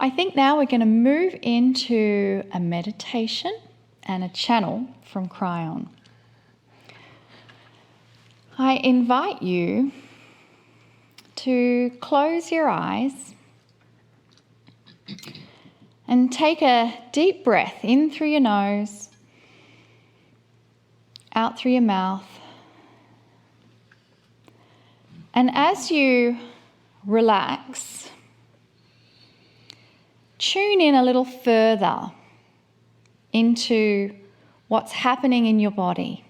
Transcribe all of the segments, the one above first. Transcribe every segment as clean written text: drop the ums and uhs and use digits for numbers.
I think now we're going to move into a meditation and a channel from Kryon. I invite you to close your eyes and take a deep breath in through your nose, out through your mouth. And as you relax, tune in a little further into what's happening in your body.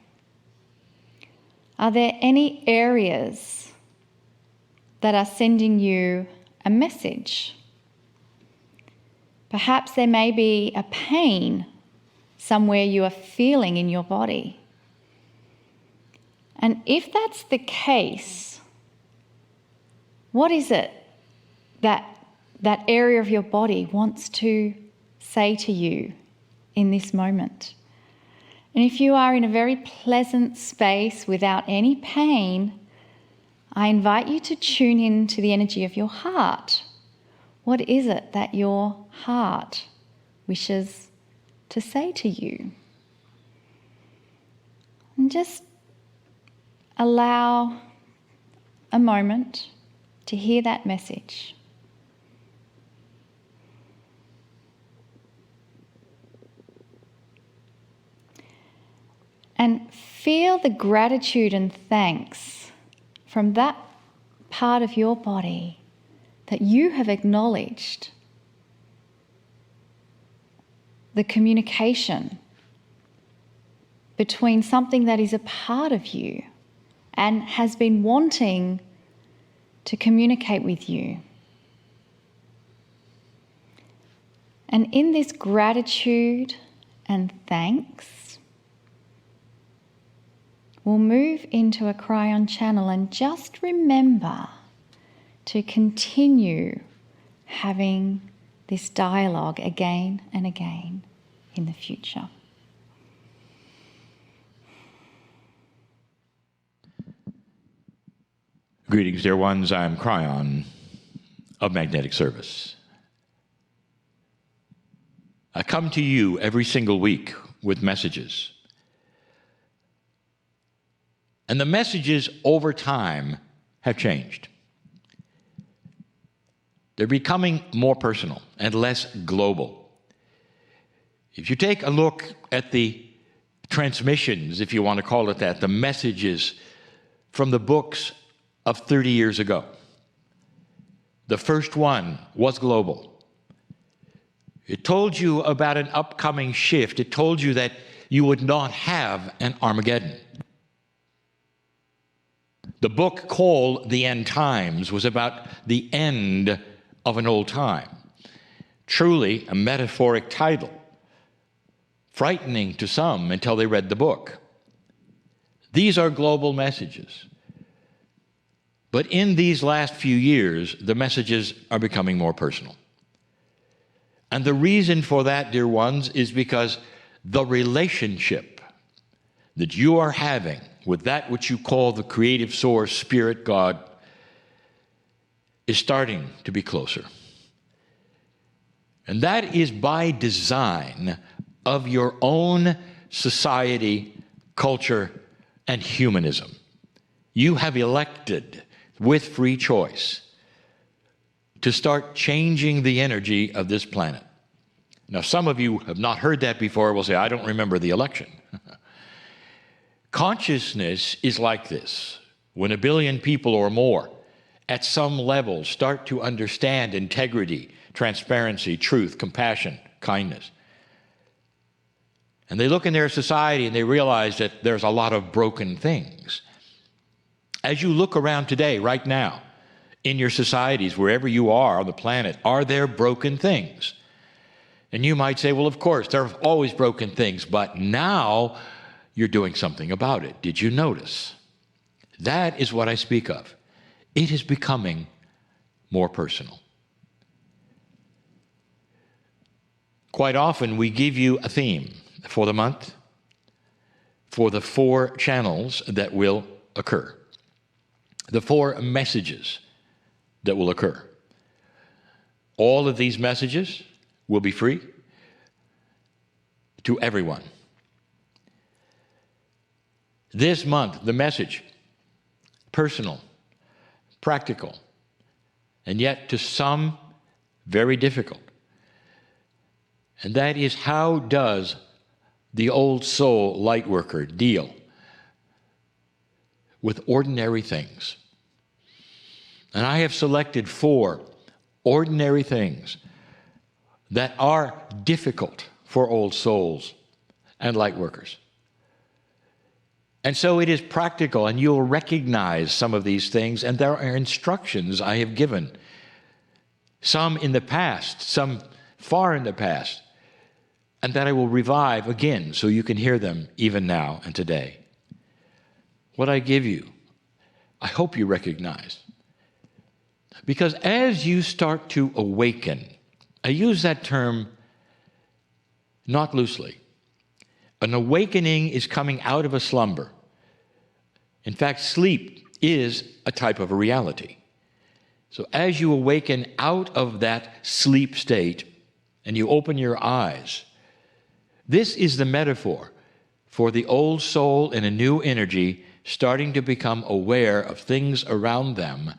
Are there any areas that are sending you a message? Perhaps there may be a pain somewhere you are feeling in your body. And if that's the case, what is it that area of your body wants to say to you in this moment? And if you are in a very pleasant space without any pain, I invite you to tune in to the energy of your heart. What is it that your heart wishes to say to you? And just allow a moment to hear that message. And feel the gratitude and thanks from that part of your body that you have acknowledged the communication between something that is a part of you and has been wanting to communicate with you. And in this gratitude and thanks, we'll move into a Kryon channel, and just remember to continue having this dialogue again and again in the future. Greetings, dear ones. I'm Kryon of Magnetic Service. I come to you every single week with messages. And the messages over time have changed. They're becoming more personal and less global. If you take a look at the transmissions, if you want to call it that, the messages from the books of 30 years ago, the first one was global. It told you about an upcoming shift. It told you that you would not have an Armageddon. The book called The End Times was about the end of an old time. Truly a metaphoric title, frightening to some until they read the book. These are global messages. But in these last few years, the messages are becoming more personal. And the reason for that, dear ones, is because the relationship that you are having with that which you call the creative source, spirit, God, is starting to be closer. And that is by design of your own society, culture, and humanism. You have elected with free choice to start changing the energy of this planet. Now, some of you have not heard that before, will say, I don't remember the election. Consciousness is like this. When 1 billion people or more at some level start to understand integrity, transparency, truth, compassion, kindness, and they look in their society and they realize that there's a lot of broken things. As you look around today, right now, in your societies, wherever you are on the planet, are there broken things? And you might say, well, of course, there are always broken things, but now you're doing something about it. Did you notice? That is what I speak of. It is becoming more personal. Quite often, we give you a theme for the month, for the 4 channels that will occur, the 4 messages that will occur. All of these messages will be free to everyone. This month, the message, personal, practical, and yet to some very difficult. And that is, how does the old soul light worker deal with ordinary things? And I have selected 4 ordinary things that are difficult for old souls and light workers. And so it is practical, and you'll recognize some of these things, and there are instructions I have given, some in the past, some far in the past, and that I will revive again so you can hear them even now and today. What I give you, I hope you recognize. Because as you start to awaken, I use that term not loosely. An awakening is coming out of a slumber. In fact, sleep is a type of a reality. So as you awaken out of that sleep state and you open your eyes, this is the metaphor for the old soul in a new energy starting to become aware of things around them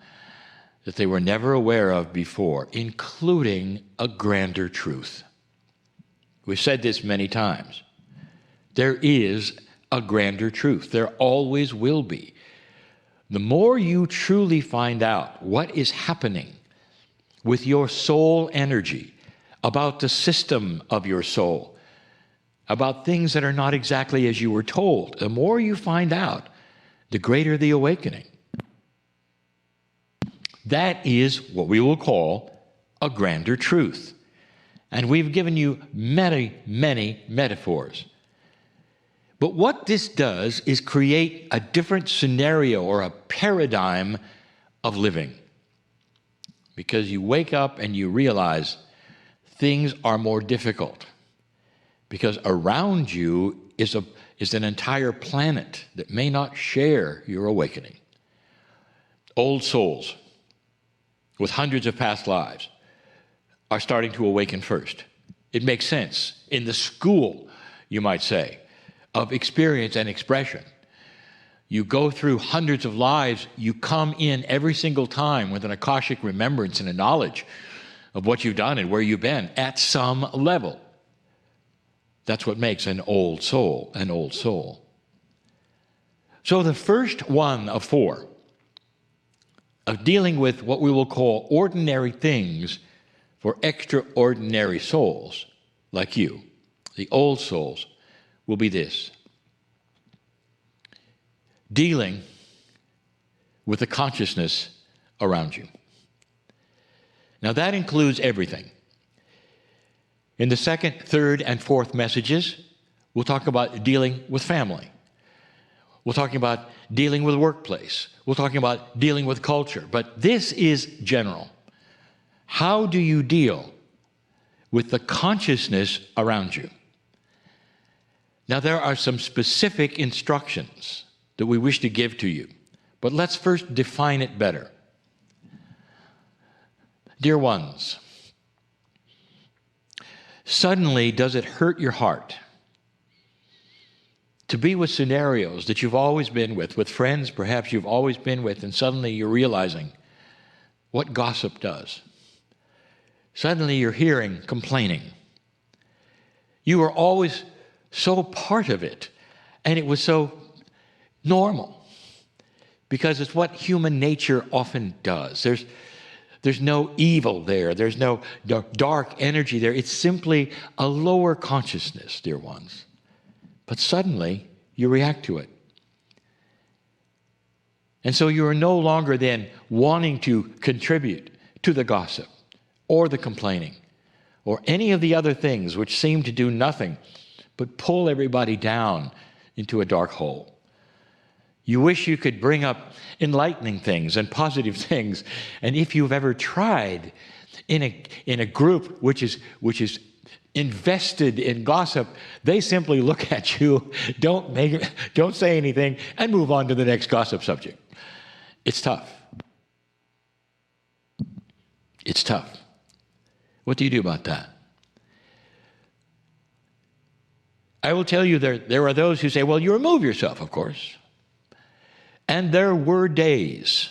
that they were never aware of before, including a grander truth. We've said this many times. There is a grander truth. There always will be. The more you truly find out what is happening with your soul energy, about the system of your soul, about things that are not exactly as you were told, the more you find out, the greater the awakening. That is what we will call a grander truth. And we've given you many, many metaphors. But what this does is create a different scenario or a paradigm of living. Because you wake up and you realize things are more difficult. Because around you is an entire planet that may not share your awakening. Old souls with hundreds of past lives are starting to awaken first. It makes sense. In the school, you might say, of experience and expression, you go through hundreds of lives, you come in every single time with an Akashic remembrance and a knowledge of what you've done and where you've been at some level. That's what makes an old soul an old soul. So the first one of 4 of dealing with what we will call ordinary things for extraordinary souls like you, the old souls, will be this: dealing with the consciousness around you. Now that includes everything. In the 2nd, 3rd, and 4th messages, we'll talk about dealing with family. We're talking about dealing with workplace. We're talking about dealing with culture. But this is general. How do you deal with the consciousness around you? Now, there are some specific instructions that we wish to give to you. But let's first define it better. Dear ones, suddenly does it hurt your heart to be with scenarios that you've always been with friends perhaps you've always been with, and suddenly you're realizing what gossip does. Suddenly you're hearing complaining. You were always so part of it, and it was so normal, because it's what human nature often does. There's no evil there. There's no dark energy there. It's simply a lower consciousness, dear ones. But suddenly, you react to it. And so you are no longer then wanting to contribute to the gossip or the complaining or any of the other things which seem to do nothing but pull everybody down into a dark hole. You wish you could bring up enlightening things and positive things. And if you've ever tried in a group which is invested in gossip, they simply look at you, don't say anything, and move on to the next gossip subject. It's tough. It's tough. What do you do about that? I will tell you there are those who say, well, you remove yourself, of course. And there were days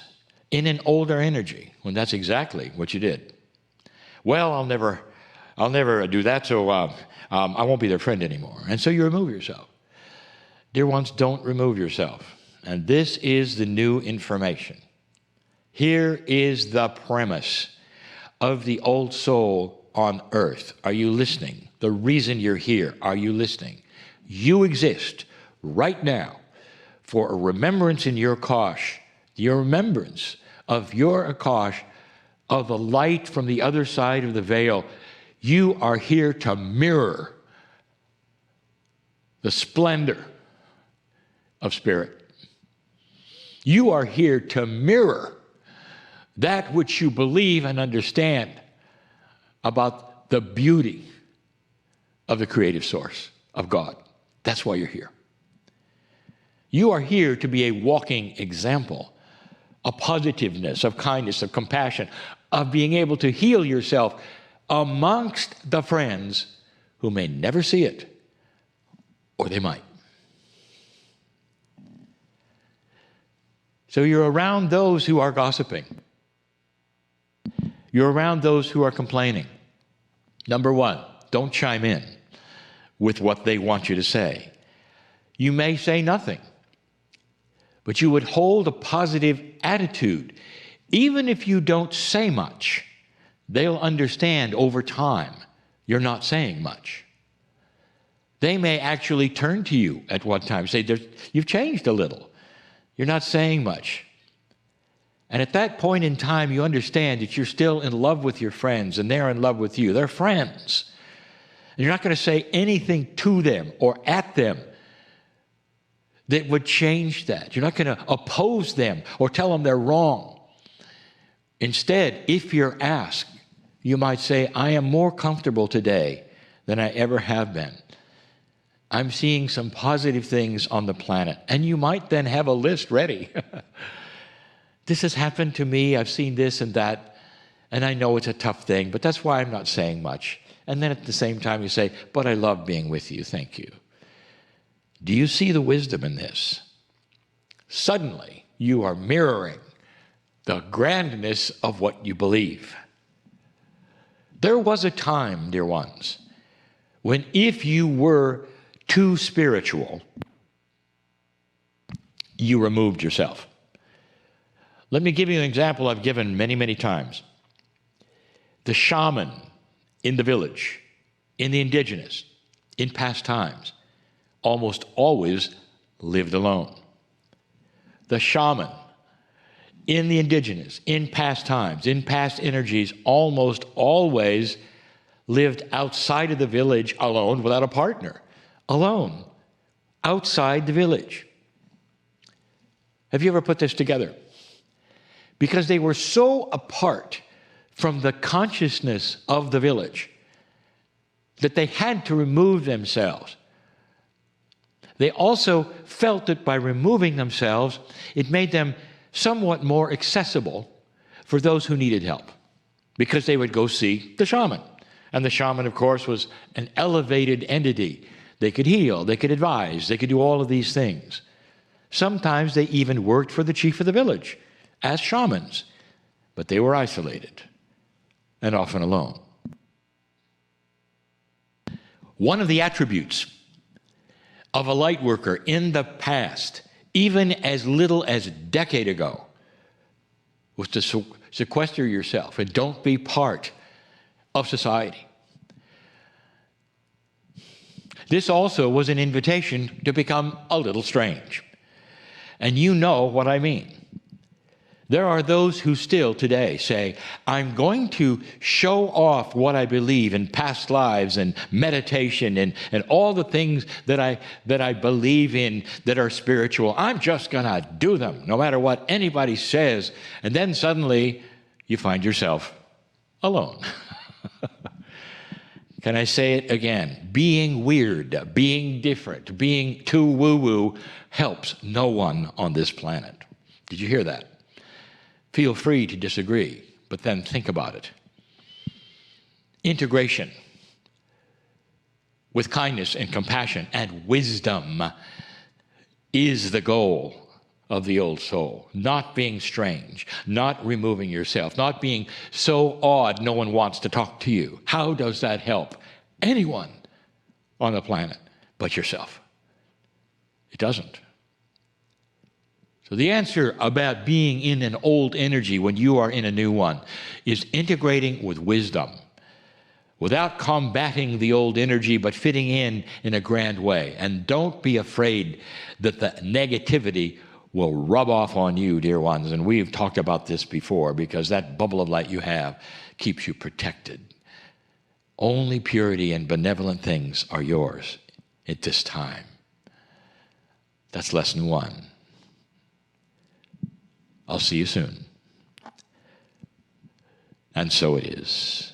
in an older energy when that's exactly what you did. Well, I'll never do that, so I won't be their friend anymore. And so you remove yourself. Dear ones, don't remove yourself. And this is the new information. Here is the premise of the old soul on earth. Are you listening? The reason you're here, are you listening? You exist right now for a remembrance in your Akash, your remembrance of your Akash, of the light from the other side of the veil. You are here to mirror the splendor of spirit. You are here to mirror that which you believe and understand about the beauty of the creative source of God. That's why you're here. You are here to be a walking example of positiveness, of kindness, of compassion, of being able to heal yourself amongst the friends who may never see it, or they might. So you're around those who are gossiping. You're around those who are complaining. Number one, don't chime in with what they want you to say. You may say nothing, but you would hold a positive attitude. Even if you don't say much, they'll understand over time you're not saying much. They may actually turn to you at one time and say, you've changed a little. You're not saying much. And at that point in time, you understand that you're still in love with your friends and they're in love with you. They're friends. And you're not going to say anything to them or at them that would change that. You're not going to oppose them or tell them they're wrong. Instead, if you're asked, you might say, I am more comfortable today than I ever have been. I'm seeing some positive things on the planet. And you might then have a list ready. This has happened to me. I've seen this and that. And I know it's a tough thing, but that's why I'm not saying much. And then at the same time you say, but I love being with you. Thank you. Do you see the wisdom in this? Suddenly, you are mirroring the grandness of what you believe. There was a time, dear ones, when if you were too spiritual, you removed yourself. Let me give you an example I've given many, many times. The shaman in the village, in the indigenous, in past times, almost always lived alone. The shaman in the indigenous, in past times, in past energies, almost always lived outside of the village alone without a partner. Alone, outside the village. Have you ever put this together? Because they were so apart from the consciousness of the village that they had to remove themselves. They also felt that by removing themselves, it made them somewhat more accessible for those who needed help, because they would go see the shaman. And the shaman, of course, was an elevated entity. They could heal, they could advise, they could do all of these things. Sometimes they even worked for the chief of the village as shamans, but they were isolated and often alone. One of the attributes of a light worker in the past, even as little as a decade ago, was to sequester yourself and don't be part of society. This also was an invitation to become a little strange. And you know what I mean. There are those who still today say, I'm going to show off what I believe in past lives and meditation and all the things that I believe in that are spiritual. I'm just going to do them no matter what anybody says. And then suddenly you find yourself alone. Can I say it again? Being weird, being different, being too woo-woo helps no one on this planet. Did you hear that? Feel free to disagree, but then think about it. integration with kindness and compassion and wisdom is the goal of the old soul. Not being strange, not removing yourself, not being so odd no one wants to talk to you. How does that help anyone on the planet but yourself? It doesn't. So the answer about being in an old energy when you are in a new one is integrating with wisdom, without combating the old energy, but fitting in a grand way. And don't be afraid that the negativity will rub off on you, dear ones. And we've talked about this before, because that bubble of light you have keeps you protected. Only purity and benevolent things are yours at this time. That's lesson 1. I'll see you soon. And so it is.